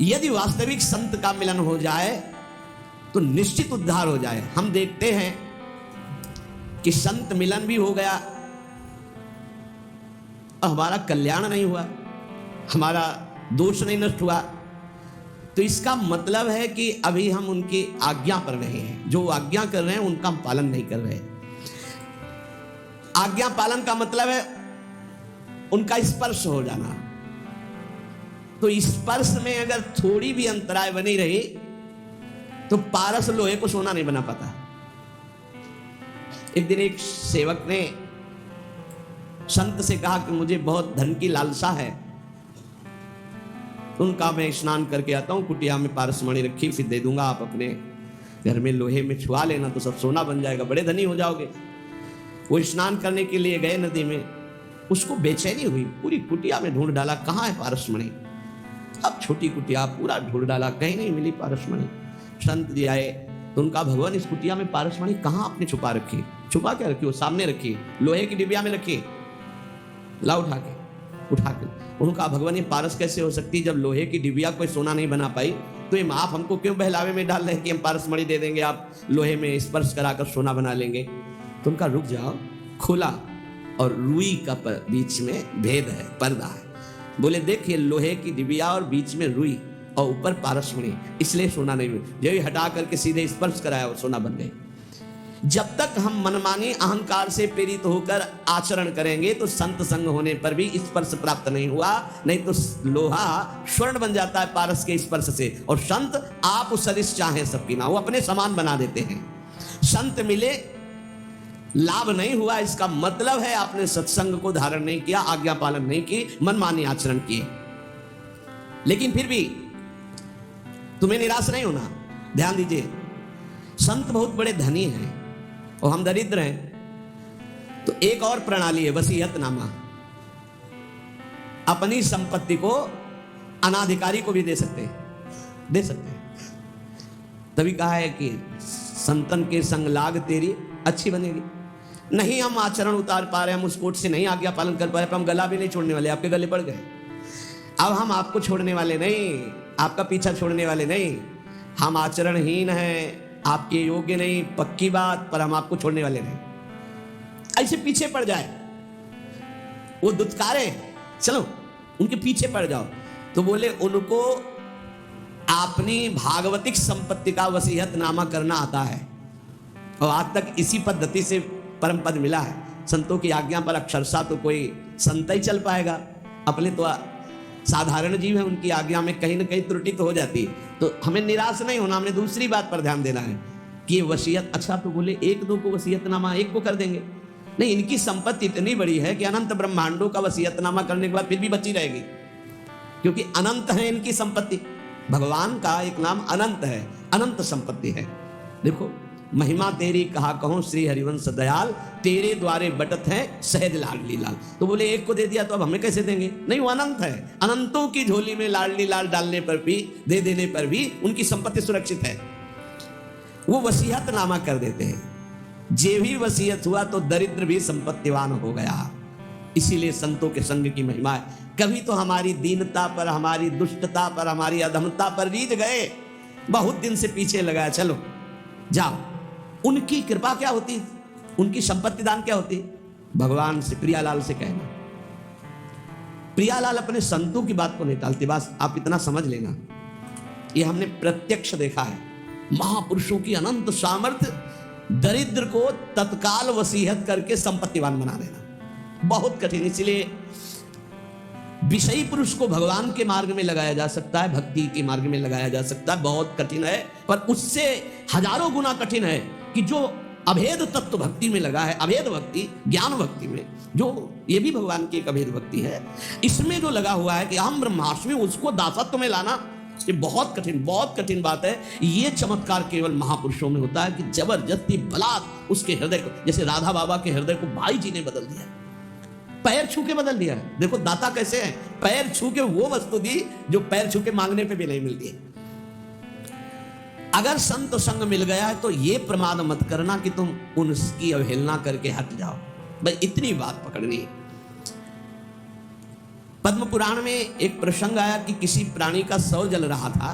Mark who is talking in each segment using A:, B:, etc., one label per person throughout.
A: यदि वास्तविक संत का मिलन हो जाए तो निश्चित उद्धार हो जाए। हम देखते हैं कि संत मिलन भी हो गया और हमारा कल्याण नहीं हुआ, हमारा दोष नहीं नष्ट हुआ, तो इसका मतलब है कि अभी हम उनकी आज्ञा पर नहीं हैं। जो आज्ञा कर रहे हैं उनका हम पालन नहीं कर रहे। आज्ञा पालन का मतलब है उनका स्पर्श हो जाना। तो स्पर्श में अगर थोड़ी भी अंतराय बनी रही तो पारस लोहे को सोना नहीं बना पाता। एक दिन एक सेवक ने संत से कहा कि मुझे बहुत धन की लालसा है, उनका मैं स्नान करके आता हूं, कुटिया में पारसमणि रखी, फिर दे दूंगा, आप अपने घर में लोहे में छुआ लेना तो सब सोना बन जाएगा, बड़े धनी हो जाओगे। वो स्नान करने के लिए गए नदी में, उसको बेचैनी हुई, पूरी कुटिया में ढूंढ डाला, कहाँ है पारसमणि। अब छोटी कुटिया पूरा ढूंढ डाला, कहीं नहीं मिली पारसमणि। संत जी आए तो उनका भगवान इस कुटिया में पारसमणि कहाँ आपने छुपा रखी? छुपा क्या रखी? वो सामने रखी, लोहे की डिबिया में रखी, ला उठा के उनका भगवान ये पारस कैसे हो सकती? जब लोहे की डिबिया कोई सोना नहीं बना पाई तो ये आप हमको क्यों बहलावे में डाल रहे हैं कि हम पारसमणि दे देंगे, आप लोहे में स्पर्श कराकर सोना बना लेंगे। तो उनका रुक जाओ, खोला और रुई का बीच में भेद है, पर्दा है। बोले देखिए लोहे की डिबिया और बीच में रुई और ऊपर पारसमणि, इसलिए सोना नहीं मिला। यही हटा करके सीधे स्पर्श कराया और सोना बन गए। जब तक हम मनमानी अहंकार से प्रेरित होकर आचरण करेंगे तो संत संग होने पर भी स्पर्श प्राप्त नहीं हुआ, नहीं तो लोहा स्वर्ण बन जाता है पारस के स्पर्श से। और संत आप सदिश चाहे सबकी ना, वो अपने समान बना देते हैं। संत मिले, लाभ नहीं हुआ, इसका मतलब है आपने सत्संग को धारण नहीं किया, आज्ञा पालन नहीं की, मनमानी आचरण किए। लेकिन फिर भी तुम्हें निराश नहीं होना। ध्यान दीजिए, संत बहुत बड़े धनी हैं और हम दरिद्र हैं। तो एक और प्रणाली है, वसीयतनामा। अपनी संपत्ति को अनाधिकारी को भी दे सकते हैं। तभी कहा है कि संतन के संग लाग तेरी अच्छी बनेगी। नहीं हम आचरण उतार पा रहे, हम उस कोट से नहीं आज्ञा पालन कर पा रहे, हम गला भी नहीं छोड़ने वाले, आपके गले पड़ गए। अब हम आपको छोड़ने वाले नहीं, आपका पीछा छोड़ने वाले नहीं, हम आचरणहीन हैं, आपके योग्य नहीं, पक्की बात, पर हम आपको छोड़ने वाले नहीं। ऐसे पीछे पड़ जाए, वो दुत्कारे, चलो उनके पीछे पड़ जाओ। तो बोले उनको अपनी भागवतिक संपत्ति का वसीयतनामा करना आता है और आज तक इसी पद्धति से परम पद मिला है। संतों की आज्ञा पर अक्षरशः तो कोई संत ही चल पाएगा, अपने तो साधारण जीव है, उनकी आज्ञा में कहीं ना कहीं त्रुटि तो हो जाती है। तो हमें निराश नहीं होना, हमने दूसरी बात पर ध्यान देना है कि वसीयत, अच्छा तो बोले एक दो को वसीयतनामा एक को कर देंगे, नहीं, इनकी संपत्ति इतनी बड़ी है कि अनंत ब्रह्मांडों का वसीयतनामा करने के बाद फिर भी बची रहेगी, क्योंकि अनंत है इनकी संपत्ति। भगवान का एक नाम अनंत है, अनंत संपत्ति है। देखो, महिमा तेरी कहा कहूं श्री हरिवंश दयाल, तेरे द्वारे बटत है सहज लाडली लाल। तो बोले एक को दे दिया तो अब हमें कैसे देंगे? नहीं, वो अनंत है, अनंतों की झोली में लाडली लाल डालने पर भी, दे देने पर भी उनकी संपत्ति सुरक्षित है। वो वसीयतनामा कर देते हैं। जे भी वसीयत हुआ तो दरिद्र भी संपत्तिवान हो गया। इसीलिए संतों के संग की महिमा है। कभी तो हमारी दीनता पर, हमारी दुष्टता पर, हमारी अधमता पर रीझ गए, बहुत दिन से पीछे लगाया, चलो जाओ। उनकी कृपा क्या होती, उनकी संपत्ति दान क्या होती? भगवान से, प्रियालाल से कहना। प्रियालाल अपने संतों की बात को नहीं टालती, बस आप इतना समझ लेना, ये हमने प्रत्यक्ष देखा है। महापुरुषों की अनंत सामर्थ्य दरिद्र को तत्काल वसीयत करके संपत्तिवान बना देना बहुत कठिन। इसलिए विषयी पुरुष को भगवान के मार्ग में लगाया जा सकता है, भक्ति के मार्ग में लगाया जा सकता है, बहुत कठिन है। पर उससे हजारों गुना कठिन है कि जो अभेद तत्व भक्ति में लगा है, अभेद भक्ति, ज्ञान भक्ति में, जो ये भी भगवान की एक अभेद भक्ति है, इसमें जो लगा हुआ है कि हम ब्रह्मास्मि, उसको दासत्व में लाना, ये बहुत कठिन बात है। ये चमत्कार केवल महापुरुषों में होता है कि जबरदस्ती बलात् उसके हृदय को, जैसे राधा बाबा के हृदय को भाई जी ने बदल दिया, पैर छू के बदल दिया। देखो दाता कैसे है, पैर छू के वो वस्तु दी जो पैर छू के मांगने पे भी नहीं मिलती। अगर संत संग मिल गया है तो ये प्रमाद मत करना कि तुम उनकी अवहेलना करके हट जाओ। भाई इतनी बात पकड़नी है। पद्म पुराण में एक प्रसंग आया कि किसी प्राणी का शव जल रहा था।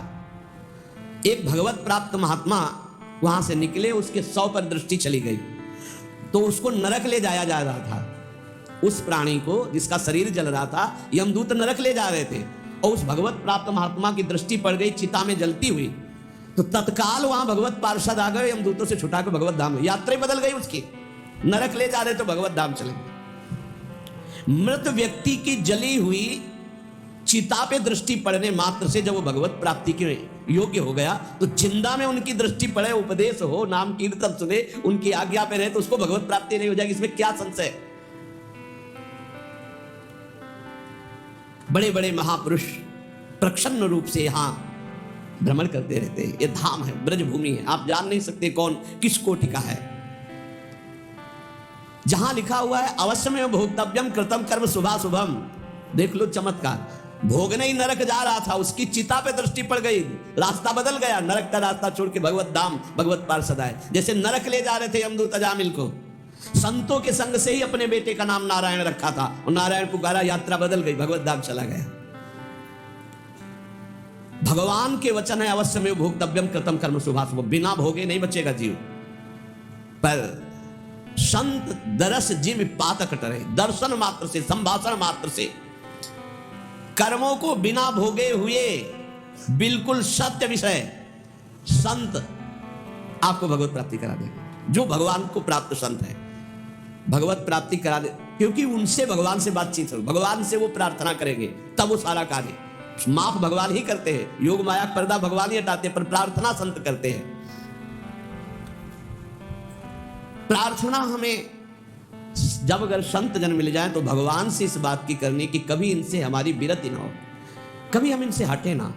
A: एक भगवत प्राप्त महात्मा वहां से निकले, उसके शव पर दृष्टि चली गई तो उसको नरक ले जाया जा रहा था। उस प्राणी को जिसका शरीर जल रहा था यमदूत नरक ले जा रहे थे और उस भगवत प्राप्त महात्मा की दृष्टि पड़ गई चिता में जलती हुई, तो तत्काल वहां भगवत पार्षद आ गए, यमदूतों से छुटा के भगवत धाम, यात्रा बदल गई उसकी, नरक ले जा रहे तो भगवत धाम चले। मृत व्यक्ति की जली हुई चिता पे दृष्टि पड़ने मात्र से जब वो भगवत प्राप्ति के योग्य हो गया, तो जिंदा में उनकी दृष्टि पड़े, उपदेश हो, नाम कीर्तन सुने, उनकी आज्ञा पे रहे तो उसको भगवत प्राप्ति नहीं हो जाएगी, इसमें क्या संशय। बड़े बड़े महापुरुष प्रसन्न रूप से यहां भ्रमण करते रहते हैं। ये धाम है, ब्रज भूमि है, आप जान नहीं सकते कौन किस कोटि का है। जहां लिखा हुआ है अवश्य में भोक्तव्यम कृतम कर्म शुभा शुभम, देख लो चमत्कार। भोगने ही नरक जा रहा था, उसकी चिता पे दृष्टि पड़ गई, रास्ता बदल गया, नरक का रास्ता छोड़ के भगवत धाम भगवत पार्षद आए। जैसे नरक ले जा रहे थे यमदूत अजामिल को, संतों के संग से ही अपने बेटे का नाम नारायण रखा था और नारायण पुकारा, यात्रा बदल गई, भगवत धाम चला गया। भगवान के वचन है अवश्य में भोक्तव्यम कृतम कर्म शुभा शुभम, बिना भोगे नहीं बचेगा जीव। पर संत दरस जिम पातक टरे, दर्शन मात्र से, संभाषण मात्र से, कर्मों को बिना भोगे हुए, बिल्कुल सत्य विषय, संत आपको भगवत प्राप्ति करा देगा। जो भगवान को प्राप्त संत है भगवत प्राप्ति करा दे, क्योंकि उनसे भगवान से बातचीत हो, भगवान से वो प्रार्थना करेंगे तब वो सारा कार्य माफ भगवान ही करते हैं, योग माया पर्दा भगवान ही हटाते हैं, पर प्रार्थना संत करते हैं। प्रार्थना हमें जब अगर संत जन मिल जाए तो भगवान से इस बात की करनी कि कभी इनसे हमारी विरति ना हो, कभी हम इनसे हटे ना।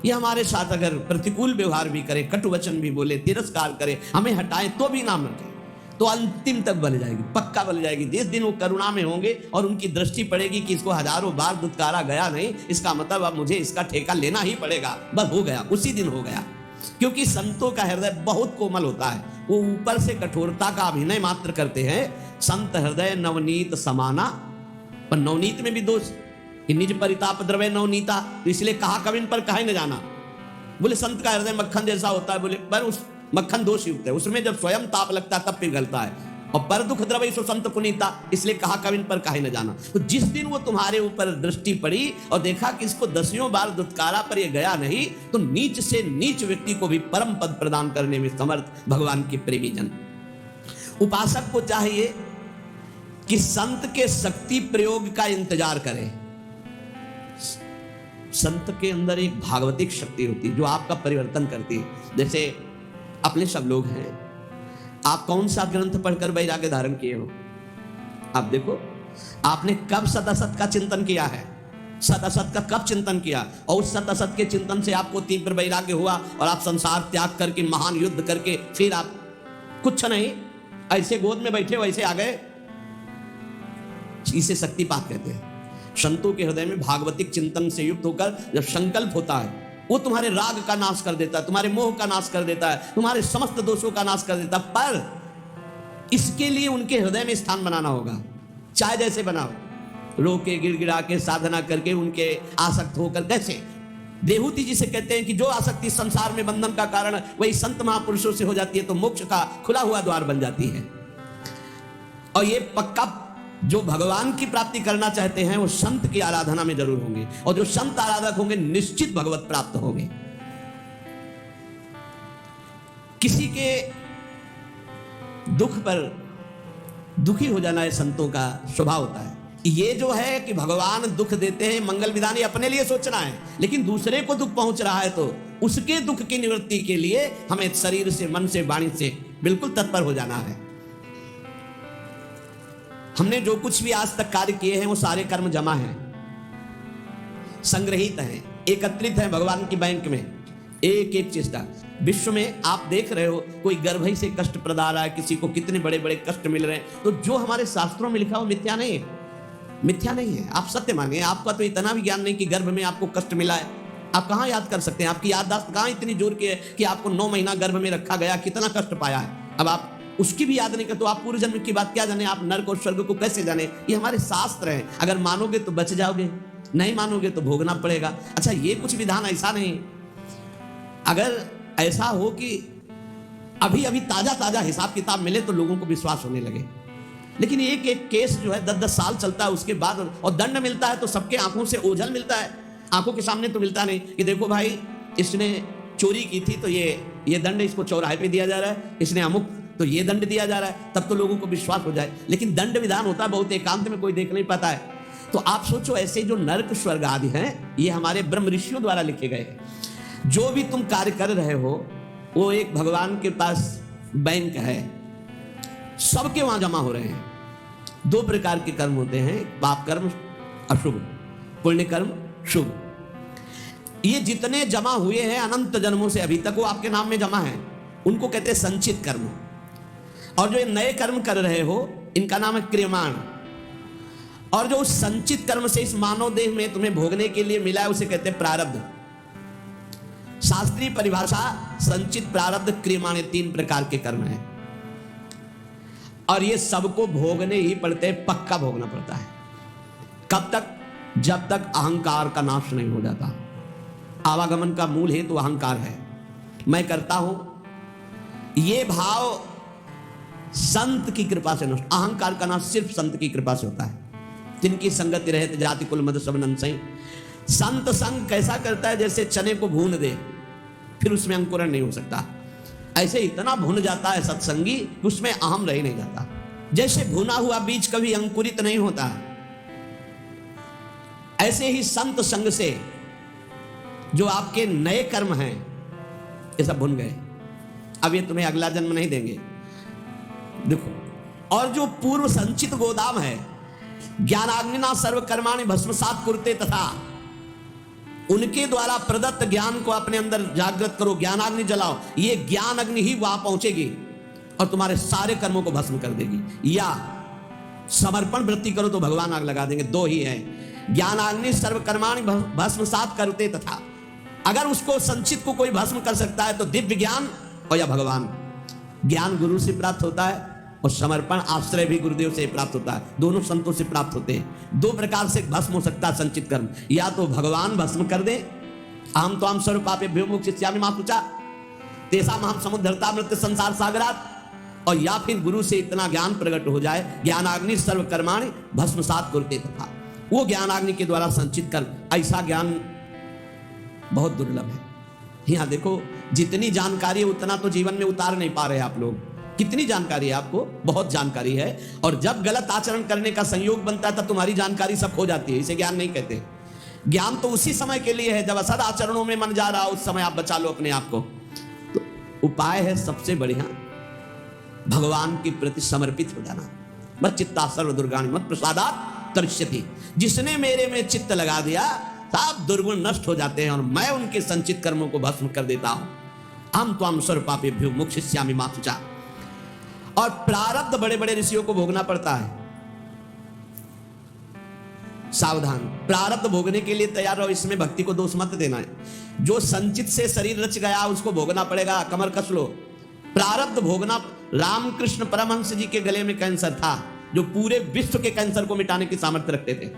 A: ये हमारे साथ अगर प्रतिकूल व्यवहार भी करे, कटु वचन भी बोले, तिरस्कार करे, हमें हटाए तो भी ना हटे, तो अंतिम तक बल जाएगी, पक्का बल जाएगी। जिस दिन वो करुणा में होंगे और उनकी दृष्टि पड़ेगी कि इसको हजारों बार दुत्कारा गया नहीं, इसका मतलब अब मुझे इसका ठेका लेना ही पड़ेगा, बस हो गया, उसी दिन हो गया। क्योंकि संतों का हृदय बहुत कोमल होता है, वो ऊपर से कठोरता का अभिनय मात्र करते हैं। संत हृदय नवनीत समाना, पर नवनीत में भी दोष कि निज परिताप द्रव्य नवनीता, तो इसलिए कहा कविन पर कहे न जाना। बोले संत का हृदय मक्खन जैसा होता है, बोले पर उस मक्खन दोष युक्त है, उसमें जब स्वयं ताप लगता है तब पिघलता है, और पर दुख द्रव्य सो संत पुनीता, इसलिए कहा कविन पर कहे न जाना। तो जिस दिन वो तुम्हारे ऊपर दृष्टि पड़ी और देखा कि इसको दसियों बार दुत्कारा पर ये गया नहीं, तो नीच से नीच व्यक्ति को भी परम पद प्रदान करने में समर्थ भगवान के प्रेमी जन। उपासक को चाहिए कि संत के शक्ति प्रयोग का इंतजार करे। संत के अंदर एक भागवतिक शक्ति होती है जो आपका परिवर्तन करती है। जैसे अपने सब लोग हैं, आप कौन सा ग्रंथ पढ़कर वैराग्य धारण किए हो? आप देखो, आपने कब सत असत का चिंतन किया है, सत असत का कब चिंतन किया, और उस सत असत के चिंतन से आपको तीव्र वैराग्य हुआ और आप संसार त्याग करके महान युद्ध करके फिर आप कुछ नहीं ऐसे गोद में बैठे वैसे आ गए। इसे शक्तिपात कहते हैं। संतों के हृदय में भागवतिक चिंतन से युक्त होकर जब संकल्प होता है, वो तुम्हारे राग का नाश कर देता है, तुम्हारे मोह का नाश कर देता है, तुम्हारे समस्त दोषों का नाश कर देता है। पर इसके लिए उनके हृदय में स्थान बनाना होगा। चाहे जैसे बनाओ, रो के गिड़गिड़ा के साधना करके उनके आसक्त होकर, कैसे देहूती जी से कहते हैं कि जो आसक्ति संसार में बंधन का कारण वही संत महापुरुषों से हो जाती है तो मोक्ष का खुला हुआ द्वार बन जाती है। और ये पक्का जो भगवान की प्राप्ति करना चाहते हैं वो संत की आराधना में जरूर होंगे, और जो संत आराधक होंगे निश्चित भगवत प्राप्त होंगे। किसी के दुख पर दुखी हो जाना है संतों का स्वभाव होता है। ये जो है कि भगवान दुख देते हैं, मंगल विधान, ये अपने लिए सोचना है, लेकिन दूसरे को दुख पहुंच रहा है तो उसके दुख की निवृत्ति के लिए हमें शरीर से, मन से, वाणी से बिल्कुल तत्पर हो जाना है। हमने जो कुछ भी आज तक कार्य किए हैं वो सारे कर्म जमा हैं, संग्रहित हैं, एकत्रित हैं भगवान की बैंक में, एक एक चेष्टा। विश्व में आप देख रहे हो कोई गर्भ ही से कष्ट प्रदा रहा है, किसी को कितने बड़े बड़े कष्ट मिल रहे हैं, तो जो हमारे शास्त्रों में लिखा वो मिथ्या नहीं है, मिथ्या नहीं है। आप सत्य मांगे। आपका तो इतना भी ज्ञान नहीं कि गर्भ में आपको कष्ट मिला है, आप कहाँ याद कर सकते हैं? आपकी याददाश्त कहाँ इतनी जोर की है कि आपको 9 महीना गर्भ में रखा गया, कितना कष्ट पाया है। अब आप उसकी भी याद नहीं करते तो आप पूर्व जन्म की बात क्या जाने, आप नरक और स्वर्ग को कैसे जाने? ये हमारे शास्त्र हैं, अगर मानोगे तो बच जाओगे, नहीं मानोगे तो भोगना पड़ेगा। अच्छा, ये कुछ विधान ऐसा नहीं, अगर ऐसा हो कि अभी अभी ताजा ताजा हिसाब किताब मिले तो लोगों को विश्वास होने लगे, लेकिन एक एक केस जो है 10-10 साल चलता है उसके बाद, और दंड मिलता है तो सबके आंखों से ओझल मिलता है, आंखों के सामने तो मिलता नहीं कि देखो भाई इसने चोरी की थी तो ये दंड इसको चौराहे पे दिया जा रहा है, इसने अमुक तो ये दंड दिया जा रहा है, तब तो लोगों को विश्वास हो जाए। लेकिन दंड विधान होता है बहुत एकांत में, कोई देख नहीं पाता है। तो आप सोचो, ऐसे जो नरक स्वर्ग आदि हैं ये हमारे ब्रह्म ऋषियों द्वारा लिखे गए हैं। जो भी तुम कार्य कर रहे हो वो एक भगवान के पास बैंक है, सबके वहां जमा हो रहे हैं। 2 प्रकार के कर्म होते हैं, पाप कर्म अशुभ, पुण्य कर्म शुभ। ये जितने जमा हुए हैं अनंत जन्मों से अभी तक वो आपके नाम में जमा है, उनको कहते हैं संचित कर्म। और जो ये नए कर्म कर रहे हो इनका नाम है क्रियमाण। और जो उस संचित कर्म से इस मानव देह में तुम्हें भोगने के लिए मिला है उसे कहते हैं प्रारब्ध। शास्त्रीय परिभाषा संचित, प्रारब्ध, क्रियमाण, 3 प्रकार के कर्म हैं। और ये सबको भोगने ही पड़ते हैं, पक्का भोगना पड़ता है। कब तक? जब तक अहंकार का नाश नहीं हो जाता। आवागमन का मूल हेतु अहंकार है, मैं करता हूं, ये भाव संत की कृपा से नष्ट। अहंकार का नाश सिर्फ संत की कृपा से होता है। तिनकी संगति रहते जाति कुल मद सब नंसई। संत संग कैसा करता है? जैसे चने को भून दे, फिर उसमें अंकुरण नहीं हो सकता, ऐसे इतना भुन जाता है सत्संगी कि उसमें अहम रह नहीं जाता। जैसे भुना हुआ बीज कभी अंकुरित नहीं होता, ऐसे ही संत संग से जो आपके नए कर्म हैं ये सब भुन गए। अब ये तुम्हें अगला जन्म नहीं देंगे, देखो। और जो पूर्व संचित गोदाम है, ज्ञानाग्निना सर्व कर्माणि भस्मसात कुरुते, तथा उनके द्वारा प्रदत्त ज्ञान को अपने अंदर जागृत करो, ज्ञानाग्नि जलाओ। ये ज्ञान अग्नि ही वहां पहुंचेगी और तुम्हारे सारे कर्मों को भस्म कर देगी। या समर्पण वृत्ति करो तो भगवान आग लगा देंगे, 2 ही है। ज्ञानाग्नि सर्व कर्माणि भस्मसात कुरुते, तथा अगर उसको संचित को कोई भस्म कर सकता है तो दिव्य ज्ञान और या भगवान। ज्ञान गुरु से प्राप्त होता है और समर्पण आश्रय भी गुरुदेव से प्राप्त होता है, दोनों संतों से प्राप्त होते हैं। 2 प्रकार से भस्म हो सकता है संचित कर्म, या तो भगवान भस्म कर दे, अहम त्वाम सर्वपापेभ्यो मोक्षयिष्यामि मा शुचा तेषां अहं समुद्धरता मृत्य संसार सागरात्, और या फिर गुरु से इतना ज्ञान प्रकट हो जाए, ज्ञानाग्नि सर्व कर्माणि भस्मसात कुरुते, तथा वो ज्ञानाग्नि के द्वारा संचित कर्म। ऐसा ज्ञान बहुत दुर्लभ है। यहां देखो, जितनी जानकारी है उतना तो जीवन में उतार नहीं पा रहे आप लोग। कितनी जानकारी है आपको? बहुत जानकारी है। और जब गलत आचरण करने का संयोग बनता है तब तुम्हारी जानकारी सब खो जाती है। इसे ज्ञान नहीं कहते। ज्ञान तो उसी समय के लिए है जब असद आचरणों में मन जा रहा, उस समय आप बचा लो अपने आप को। तो उपाय है सबसे बढ़िया, भगवान के प्रति समर्पित हो जाना। बस चित्ता सर्व दुर्गाणि मत प्रसादात् तरिष्यति। जिसने मेरे में चित्त लगा दिया सब दुर्गुण नष्ट हो जाते हैं और मैं उनके संचित कर्मों को भस्म कर देता हूं। हम त्वाम सर्वपापेभ्यो मोक्षयिष्यामि मा शुचा। और प्रारब्ध बड़े बड़े ऋषियों को भोगना पड़ता है। सावधान, प्रारब्ध भोगने के लिए तैयार रहो, इसमें भक्ति को दोष मत देना है। जो संचित से शरीर रच गया उसको भोगना पड़ेगा, कमर कस लो। प्रारब्ध भोगना। रामकृष्ण परमहंस जी के गले में कैंसर था, जो पूरे विश्व के कैंसर को मिटाने की सामर्थ्य रखते थे।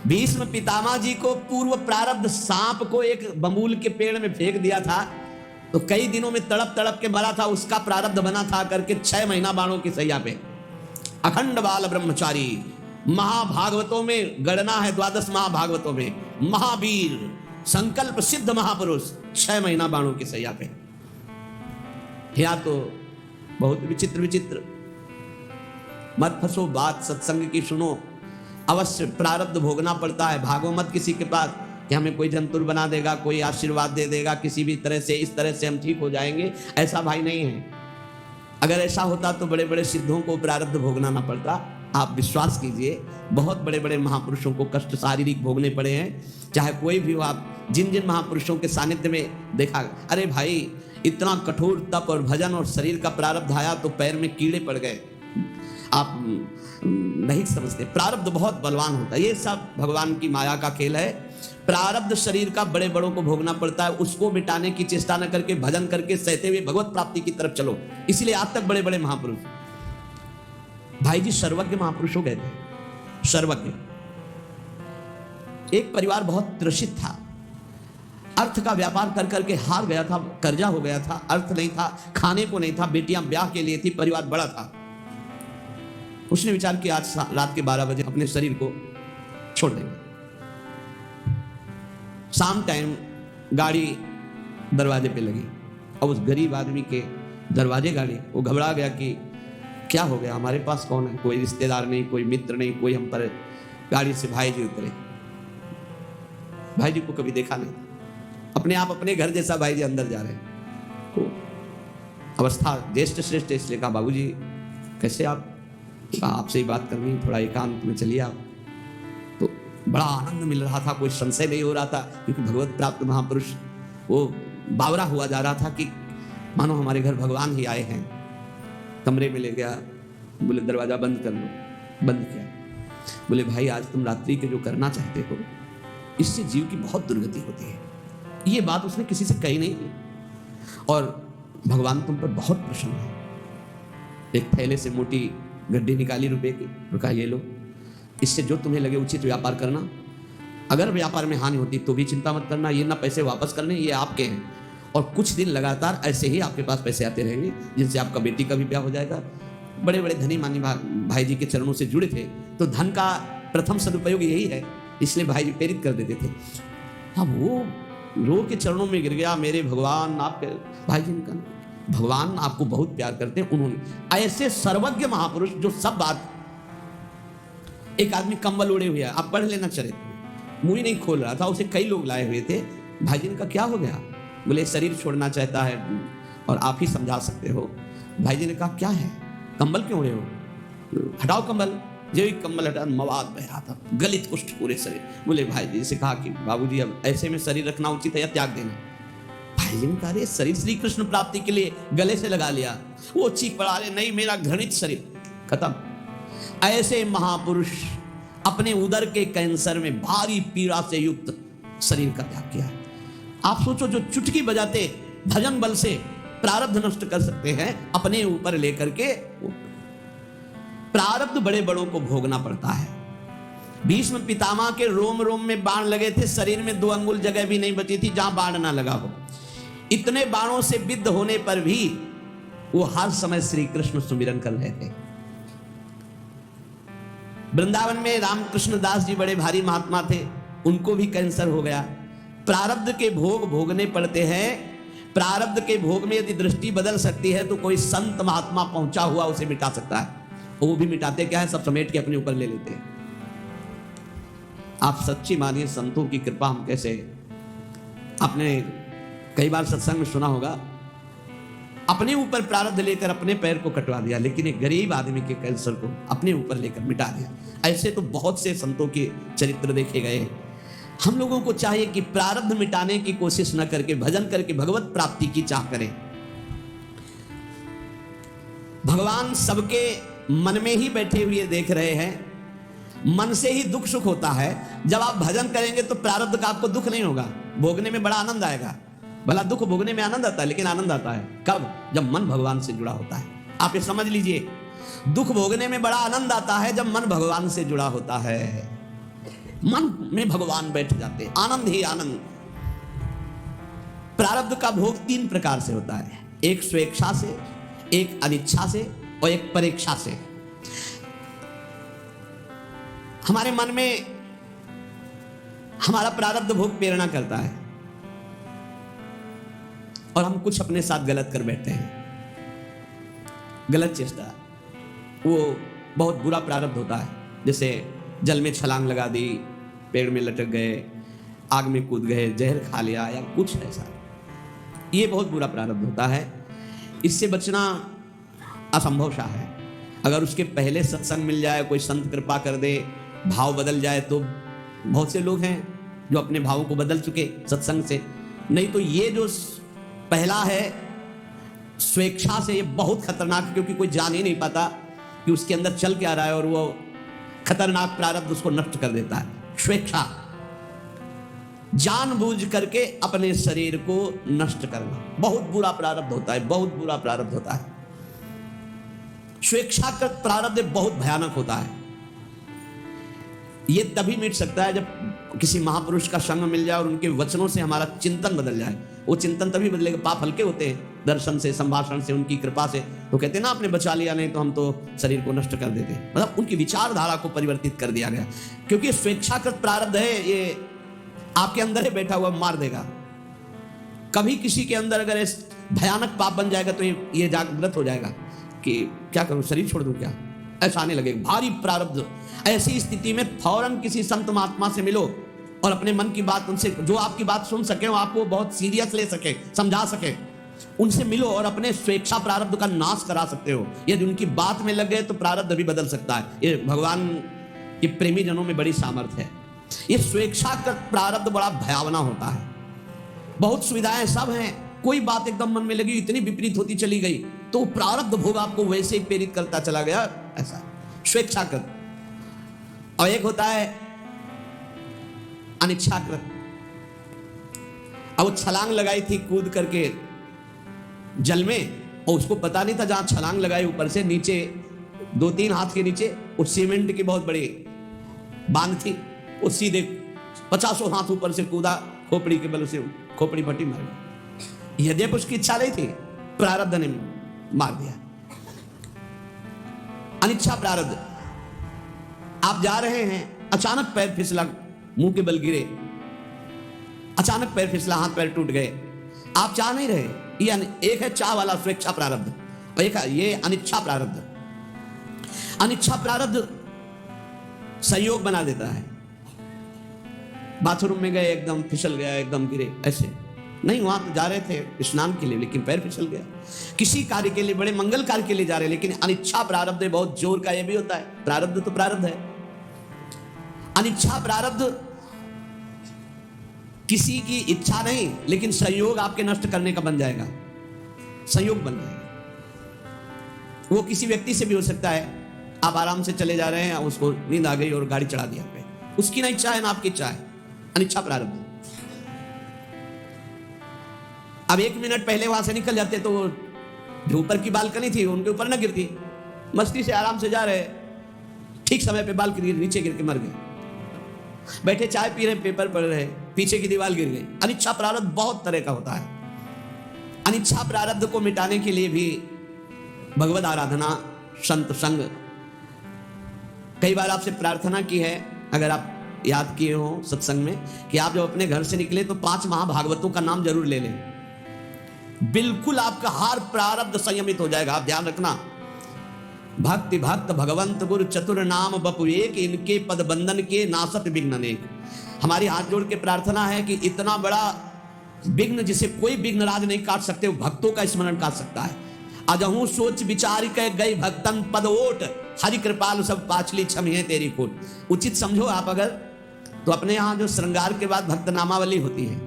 A: भीष्म पितामह जी को पूर्व प्रारब्ध सांप को एक बबूल के पेड़ में फेंक दिया था तो कई दिनों में तड़प तड़प के मरा था, उसका प्रारब्ध बना था करके 6 महीना बाणों की सैया पे। अखंड बाल ब्रह्मचारी, महाभागवतों में गणना है, 12 महाभागवतों में महावीर, संकल्प सिद्ध महापुरुष, 6 महीना बाणों की सैया पे। या तो बहुत विचित्र विचित्र। मत फंसो, बात सत्संग की सुनो। अवश्य प्रारब्ध भोगना पड़ता है। भागो मत किसी के पास कि हमें कोई जंतुर बना देगा, कोई आशीर्वाद दे देगा किसी भी तरह से, इस तरह से हम ठीक हो जाएंगे। ऐसा भाई नहीं है। अगर ऐसा होता तो बड़े बड़े सिद्धों को प्रारब्ध भोगना ना पड़ता। आप विश्वास कीजिए, बहुत बड़े बड़े महापुरुषों को कष्ट शारीरिक भोगने पड़े हैं। चाहे कोई भी हो, आप जिन जिन महापुरुषों के सानिध्य में देखा, अरे भाई इतना कठोर तप और भजन और शरीर का प्रारब्ध आया तो पैर में कीड़े पड़ गए। आप नहीं समझते, प्रारब्ध बहुत बलवान होता है। ये सब भगवान की माया का खेल है। प्रारब्ध शरीर का बड़े बड़ों को भोगना पड़ता है, उसको मिटाने की चेष्टा न करके भजन करके सहते हुए भगवत प्राप्ति की तरफ चलो। इसलिए आज तक बड़े बड़े महापुरुष, भाई जी सर्वज्ञ महापुरुषों कहते हैं, सर्वज्ञ। एक परिवार बहुत त्रसित था, अर्थ का व्यापार कर करके हार गया था, कर्जा हो गया था, अर्थ नहीं था, खाने को नहीं था, बेटियां ब्याह के लिए थी, परिवार बड़ा था। उसने विचार किया आज रात के 12 बजे अपने शरीर को छोड़ देंगे। शाम टाइम गाड़ी दरवाजे पे लगी और उस गरीब आदमी के दरवाजे गाड़ी, वो घबरा गया कि क्या हो गया, हमारे पास कौन है, कोई रिश्तेदार नहीं, कोई मित्र नहीं, कोई हम पर। गाड़ी से भाई जी उतरे, भाई जी को कभी देखा नहीं, अपने आप अपने घर जैसा भाई जी अंदर जा रहे हैं। तो अवस्था ज्येष्ठ श्रेष्ठ, इसलिए कहा बाबूजी कैसे आप, आपसे ही बात करनी, थोड़ा एकांत में चलिए आप। तो बड़ा आनंद मिल रहा था, कोई संशय नहीं हो रहा था, क्योंकि भगवत प्राप्त महापुरुष वो बावरा हुआ जा रहा था कि मानो हमारे घर भगवान ही आए हैं। कमरे में ले गया, बोले दरवाजा बंद कर लो, बंद किया। बोले भाई आज तुम रात्रि के जो करना चाहते हो, इससे जीव की बहुत दुर्गति होती है। ये बात उसने किसी से कही नहीं, और भगवान तुम पर बहुत प्रसन्न है। एक थैले से मोटी गड्डी निकाली रुपए की, कहा ये लो, इससे जो तुम्हें लगे उचित व्यापार करना, अगर व्यापार में हानि होती तो भी चिंता मत करना, ये ना पैसे वापस करने, ये आपके हैं। और कुछ दिन लगातार ऐसे ही आपके पास पैसे आते रहेंगे, जिनसे आपका बेटी का भी ब्याह हो जाएगा। बड़े बड़े धनी मानी भाई जी के चरणों से जुड़े थे, तो धन का प्रथम सदुपयोग यही है, इसलिए भाई जी प्रेरित कर देते थे। अब वो रो के चरणों में गिर गया, मेरे भगवान आपके। भाई जी ने कहा भगवान आपको बहुत प्यार करते हैं। उन्होंने ऐसे सर्वज्ञ महापुरुष जो सब बात, एक आदमी कंबल ओढ़े हुए, आप पढ़ लेना चरित्र, मुंह नहीं खोल रहा था, उसे कई लोग लाए हुए थे। भाई जी ने कहा क्या हो गया, बोले शरीर छोड़ना चाहता है और आप ही समझा सकते हो। भाई जी ने कहा क्या है, कंबल क्यों ओढ़े हो, हटाओ कंबल। जो कंबल हटा, मवाद बह रहा था, गलित कुष्ठ पूरे शरीर। बोले भाई जी से कहा कि बाबूजी अब ऐसे में शरीर रखना उचित है या त्याग देना। भाई जी ने कहा अरे शरीर श्री कृष्ण प्राप्ति के लिए गले से लगा लिया। वो चीख पड़ा, अरे नहीं मेरा घृणित शरीर खत्म। ऐसे महापुरुष अपने उदर के कैंसर में भारी पीड़ा से युक्त शरीर का त्याग किया। आप सोचो, जो चुटकी बजाते भजन बल से प्रारब्ध नष्ट कर सकते हैं, अपने ऊपर लेकर के प्रारब्ध बड़े बड़ों को भोगना पड़ता है। भीष्म पितामह के रोम रोम में बाण लगे थे, शरीर में 2 अंगुल जगह भी नहीं बची थी जहां बाण ना लगा हो। इतने बाणों से विद्ध होने पर भी वो हर समय श्री कृष्ण सुमिरन कर रहे थे। वृंदावन में रामकृष्ण दास जी बड़े भारी महात्मा थे, उनको भी कैंसर हो गया। प्रारब्ध के भोग भोगने पड़ते हैं। प्रारब्ध के भोग में यदि दृष्टि बदल सकती है तो कोई संत महात्मा पहुंचा हुआ उसे मिटा सकता है। वो भी मिटाते क्या है, सब समेट के अपने ऊपर ले लेते हैं। आप सच्ची मानिए, संतों की कृपा हम कैसे, आपने कई बार सत्संग में सुना होगा, अपने ऊपर प्रारब्ध लेकर अपने पैर को कटवा दिया, लेकिन एक गरीब आदमी के कैंसर को अपने ऊपर लेकर मिटा दिया। ऐसे तो बहुत से संतों के चरित्र देखे गए हैं। हम लोगों को चाहिए कि प्रारब्ध मिटाने की कोशिश न करके भजन करके भगवत प्राप्ति की चाह करें। भगवान सबके मन में ही बैठे हुए देख रहे हैं। मन से ही दुख सुख होता है। जब आप भजन करेंगे तो प्रारब्ध का आपको दुख नहीं होगा, भोगने में बड़ा आनंद आएगा। भला दुख भोगने में आनंद आता है, लेकिन आनंद आता है कब, जब मन भगवान से जुड़ा होता है। आप ये समझ लीजिए, दुख भोगने में बड़ा आनंद आता है जब मन भगवान से जुड़ा होता है। मन में भगवान बैठ जाते, आनंद ही आनंद। प्रारब्ध का भोग 3 प्रकार से होता है, एक स्वेच्छा से, एक अनिच्छा से और एक परीक्षा से। हमारे मन में हमारा प्रारब्ध भोग प्रेरणा करता है और हम कुछ अपने साथ गलत कर बैठते हैं। गलत चेष्टा, वो बहुत बुरा प्रारब्ध होता है। जैसे जल में छलांग लगा दी, पेड़ में लटक गए, आग में कूद गए, जहर खा लिया या कुछ ऐसा, ये बहुत बुरा प्रारब्ध होता है। इससे बचना असंभव सा है। अगर उसके पहले सत्संग मिल जाए, कोई संत कृपा कर दे, भाव बदल जाए, तो बहुत से लोग हैं जो अपने भावों को बदल चुके सत्संग से। नहीं तो ये जो पहला है स्वेच्छा से, ये बहुत खतरनाक, क्योंकि कोई जान ही नहीं पाता कि उसके अंदर चल क्या रहा है, और वो खतरनाक प्रारब्ध उसको नष्ट कर देता है। स्वेच्छा, जानबूझ करके अपने शरीर को नष्ट करना, बहुत बुरा प्रारब्ध होता है, बहुत बुरा प्रारब्ध होता है। स्वेच्छा का प्रारब्ध बहुत भयानक होता है। ये तभी मिट सकता है जब किसी महापुरुष का संग मिल जाए और उनके वचनों से हमारा चिंतन बदल जाए। वो चिंतन तभी बदलेगा, पाप हल्के होते हैं दर्शन से, संभाषण से, उनकी कृपा से। तो कहते हैं ना, आपने बचा लिया, नहीं तो हम तो शरीर को नष्ट कर देते। मतलब उनकी विचारधारा को परिवर्तित कर दिया गया, क्योंकि स्वेच्छाकृत प्रारब्ध है, ये आपके अंदर है बैठा हुआ, मार देगा। कभी किसी के अंदर अगर भयानक पाप बन जाएगा तो ये जागृत हो जाएगा कि क्या करूं, शरीर छोड़ दूं क्या, ऐसा आने लगेगा, भारी प्रारब्ध। ऐसी स्थिति में फौरन किसी संत महात्मा से मिलो और अपने मन की बात उनसे, जो आपकी बात सुन सके, आपको बहुत सीरियस ले सके, समझा सके, उनसे मिलो और अपने स्वेच्छा प्रारब्ध का नाश करा सकते हो। यदि उनकी बात में लग गए तो प्रारब्ध भी बदल सकता है। ये भगवान के प्रेमी जनों में बड़ी सामर्थ्य है। ये स्वेच्छाकृत प्रारब्ध बड़ा भयावना होता है। बहुत सुविधाएं सब हैं, कोई बात एकदम मन में लगी, इतनी विपरीत होती चली गई तो प्रारब्ध भोग आपको वैसे ही प्रेरित करता चला गया, ऐसा स्वेच्छाकृत। और एक होता है अनिच्छाकृत। अब वो छलांग लगाई थी कूद करके जल में, और उसको पता नहीं था जहां छलांग लगाई ऊपर से नीचे 2-3 हाथ के नीचे उस सीमेंट की बहुत बड़ी बांध थी, वो सीधे 50 हाथ ऊपर से कूदा, खोपड़ी के बल से खोपड़ी फटी, मर गई। यद्यप उसकी इच्छा नहीं थी, प्रारब्ध ने मार दिया। अनिच्छा प्रारब्ध। आप जा रहे हैं, अचानक पैर फिसला, मुंह के बल गिरे, अचानक पैर फिसला, हाथ पैर टूट गए, आप चाह नहीं रहे। ये एक है चाह वाला स्वेच्छा प्रारब्ध, और एक है ये अनिच्छा प्रारब्ध। अनिच्छा प्रारब्ध संयोग बना देता है। बाथरूम में गए, एकदम फिसल गया, एकदम गिरे, ऐसे नहीं, वहां तो जा रहे थे स्नान के लिए, लेकिन पैर फिसल गया। किसी कार्य के लिए, बड़े मंगल कार्य के लिए जा रहे हैं, लेकिन अनिच्छा प्रारब्ध है, बहुत जोर का ये भी होता है। प्रारब्ध तो प्रारब्ध है। अनिच्छा प्रारब्ध किसी की इच्छा नहीं, लेकिन संयोग आपके नष्ट करने का बन जाएगा, संयोग बन जाएगा। वो किसी व्यक्ति से भी हो सकता है। आप आराम से चले जा रहे हैं, उसको नींद आ गई और गाड़ी चढ़ा दिया पे, उसकी ना इच्छा है ना आपकी इच्छा है, अनिच्छा प्रारब्ध। अब 1 मिनट पहले वहां से निकल जाते तो जो ऊपर की बालकनी थी उनके ऊपर ना गिरती, मस्ती से आराम से जा रहे, ठीक समय पे बालकनी नीचे गिर के मर गए। बैठे चाय पी रहे, पेपर पढ़ रहे, पीछे की दीवार गिर गई। अनिच्छा प्रारब्ध बहुत तरह का होता है। अनिच्छा प्रारब्ध को मिटाने के लिए भी भगवद आराधना, संत संग। कई बार आपसे प्रार्थना की है, अगर आप याद किए हो सत्संग में, कि आप जब अपने घर से निकले तो 5 महाभागवतों का नाम जरूर ले लें, बिल्कुल आपका हर प्रारब्ध संयमित हो जाएगा। आप ध्यान रखना, भक्ति भक्त भगवंत गुरु चतुर नाम बपु एक, इनके पद बंधन के नासत विघ्न अनेक। हमारी हाथ जोड़ के प्रार्थना है कि इतना बड़ा विघ्न जिसे कोई विघ्नराज नहीं काट सकते, वो भक्तों का स्मरण काट सकता है। अजहू सोच विचार के गई भक्तन पद ओट, हरि कृपाल सब पाचली छम है तेरी कोट। उचित समझो आप अगर, तो अपने यहाँ जो श्रृंगार के बाद भक्त नामावली होती है,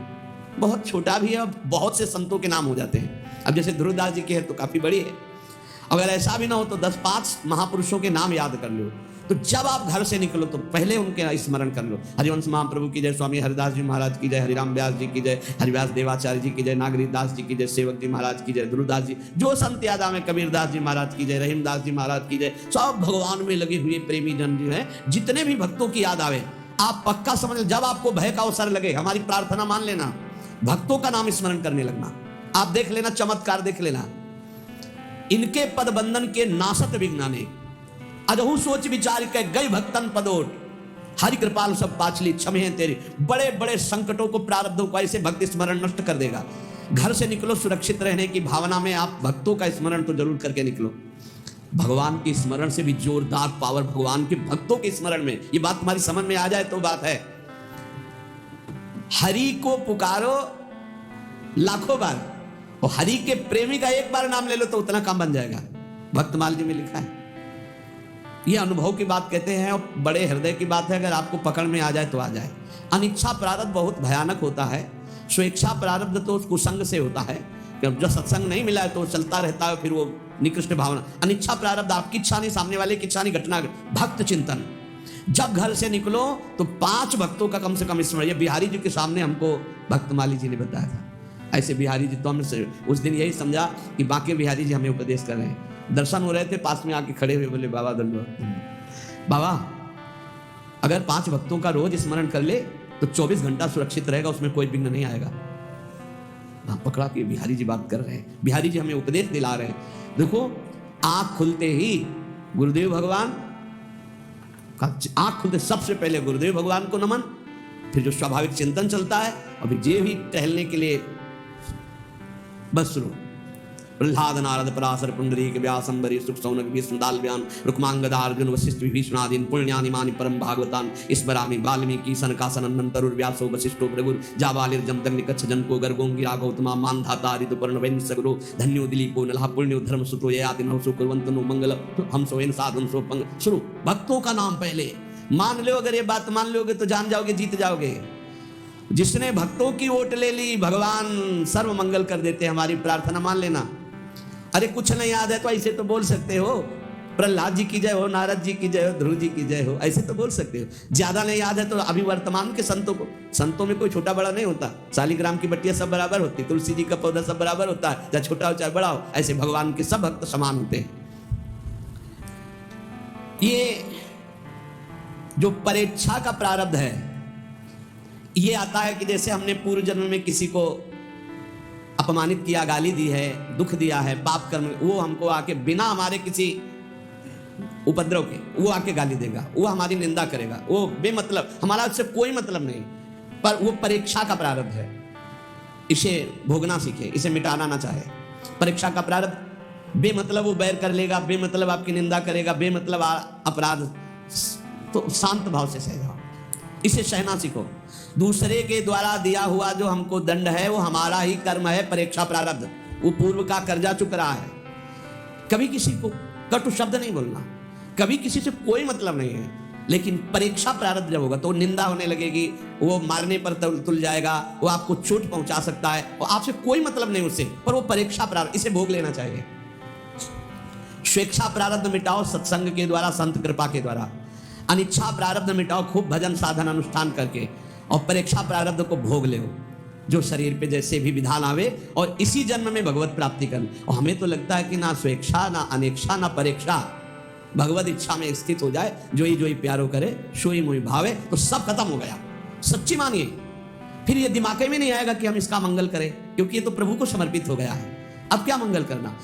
A: बहुत छोटा भी है, बहुत से संतों के नाम हो जाते हैं। अब जैसे ध्रुवदास जी के है तो काफी बड़ी है। अगर ऐसा भी ना हो तो 10-5 महापुरुषों के नाम याद कर लो। तो जब आप घर से निकलो तो पहले उनके स्मरण कर लो। हरिवंश महाप्रभु की जय, स्वामी हरिदास जी महाराज की जय, हरिराम व्यास जी की जय, हरिव्यास देवाचार्य जी की जय, नागरीदास जी की जय, सेवक जी महाराज की जय, ध्रुवदास जी, जो संत याद आवे, कबीरदास जी महाराज की जय, रहीमदास जी महाराज की जय। सब भगवान में लगे हुए प्रेमी जन जो है, जितने भी भक्तों की याद आवे, आप पक्का समझ, जब आपको भय का अवसर लगे, हमारी प्रार्थना मान लेना, भक्तों का नाम स्मरण करने लगना। आप देख लेना, चमत्कार देख लेना। इनके पद बंधन के नासत विघ्नाने, अजहू सोच विचार के गई भक्तन पदोट, हरि कृपाल सब पाचली क्षमे हैं तेरी। बड़े बड़े संकटों को, प्रारब्धों को ऐसे भक्ति स्मरण नष्ट कर देगा। घर से निकलो सुरक्षित रहने की भावना में, आप भक्तों का स्मरण तो जरूर करके निकलो। भगवान के स्मरण से भी जोरदार पावर भगवान के भक्तों के स्मरण में। ये बात तुम्हारी समझ में आ जाए तो बात है। हरि को पुकारो लाखों बार, और हरि के प्रेमी का एक बार नाम ले लो तो उतना काम बन जाएगा। भक्तमाल जी में लिखा है। ये अनुभव की बात कहते हैं, और बड़े हृदय की बात है। अगर आपको पकड़ में आ जाए तो आ जाए। अनिच्छा प्रारब्ध बहुत भयानक होता है। स्वेच्छा प्रारब्ध तो कुसंग से होता है, जब सत्संग नहीं मिला है तो चलता रहता है, फिर वो निकृष्ट भावना। अनिच्छा प्रारब्ध आपकी इच्छा नहीं, सामने वाले की इच्छा नहीं, घटना भक्त चिंतन। जब घर से निकलो तो 5 भक्तों का कम से कम स्मरण। ये बिहारी जी के सामने हमको भक्तमाली जी ने बताया था। ऐसे बिहारी जी तो हमने उस दिन यही समझा कि बाकी बिहारी जी हमें उपदेश कर रहे हैं। दर्शन हो रहे थे, पास में आके खड़े हुए बोले, बाबा दंडवत। बाबा अगर 5 भक्तों का रोज स्मरण कर ले तो 24 घंटा सुरक्षित रहेगा, उसमें कोई विघ्न नहीं आएगा। पकड़ा कि बिहारी जी बात कर रहे हैं, बिहारी जी हमें उपदेश दिला रहे हैं। देखो आंख खुलते ही गुरुदेव भगवान, आंख खुलते सबसे पहले गुरुदेव भगवान को नमन, फिर जो स्वाभाविक चिंतन चलता है, और फिर जे भी टहलने के लिए बस शुरू। प्रहलाद नारद पराशर पुंडरीक व्यास अम्बरीश सुख सौनक विष्णुदाल्व्यान रुक्मांगदा अर्जुन वशिष्ठ विभीषणादीन पुण्यानि मानि परम भागवतान स्मरामि वाल्मीकि सनकासनंदन तरुर्व्यासो वशिष्ठो भृगुर जाबालिर जमदग्नि कच्छ जनको गर्गोंगिरा गौतमा मानधाता ऋतुपर्ण वैन सगरो धन्यो दिलीपो नलः पुण्यो धर्म सुतो ययाति नवसु कुर्वन्तु मंगल हम सोएन साधन सो पंग। शुरू भक्तों का नाम पहले मान लो, अगर ये बात मान लोगे तो जान जाओगे, जीत जाओगे। जिसने भक्तों की वोट ले ली, भगवान सर्व मंगल कर देते। हमारी प्रार्थना मान लेना। अरे कुछ नहीं याद है तो ऐसे तो बोल सकते हो, प्रहलाद जी की जय हो, नारद जी की जय हो, ध्रुव जी की जय हो, ऐसे तो बोल सकते हो। ज्यादा नहीं याद है तो अभी वर्तमान के संतों में कोई छोटा बड़ा नहीं होता। शालिग्राम की बट्टियां सब बराबर होती, तुलसी जी का पौधा सब बराबर होता है, चाहे छोटा हो चाहे बड़ा हो। ऐसे भगवान के सब भक्त समान होते हैं। ये जो परीक्षा का प्रारब्ध है, ये आता है कि जैसे हमने पूर्व जन्म में किसी को अपमानित किया, गाली दी है, दुख दिया है, पाप कर्म, वो हमको आके बिना हमारे किसी उपद्रव के वो आके गाली देगा, वो हमारी निंदा करेगा, वो बेमतलब, हमारा उससे कोई मतलब नहीं, पर वो परीक्षा का प्रारब्ध है। इसे भोगना सीखे, इसे मिटाना ना चाहे। परीक्षा का प्रारब्ध, बेमतलब वो बैर कर लेगा, बेमतलब आपकी निंदा करेगा, बेमतलब अपराध, तो शांत भाव से सह जाओ, इसे सहना सीखो। दूसरे के द्वारा दिया हुआ जो हमको दंड है वो हमारा ही कर्म है, परीक्षा प्रारब्ध, वो पूर्व का कर्जा चुक रहा है। कभी किसी को कटु शब्द नहीं बोलना, कभी किसी से कोई मतलब नहीं है, लेकिन परीक्षा प्रारब्ध जब होगा तो निंदा होने लगेगी, वो मारने पर तुल जाएगा, वो आपको चोट पहुंचा सकता है, और आपसे कोई मतलब नहीं उससे, पर वो परीक्षा प्रारब्ध, इसे भोग लेना चाहिए। स्वेच्छा प्रारब्ध मिटाओ सत्संग के द्वारा, संत कृपा के द्वारा। अनिच्छा प्रारब्ध मिटाओ खूब भजन साधन अनुष्ठान करके, और परीक्षा प्रारब्ध को भोग ले, जो शरीर पे जैसे भी विधान आवे, और इसी जन्म में भगवत प्राप्ति कर। और हमें तो लगता है कि ना स्वेच्छा ना अनेक्षा ना परीक्षा, भगवत इच्छा में स्थित हो जाए, जो ही प्यारो करे सोई मोहि भावे, तो सब खत्म हो गया। सच्ची मानिए, फिर ये दिमाग में नहीं आएगा कि हम इसका मंगल करें, क्योंकि ये तो प्रभु को समर्पित हो गया है। अब क्या मंगल करना।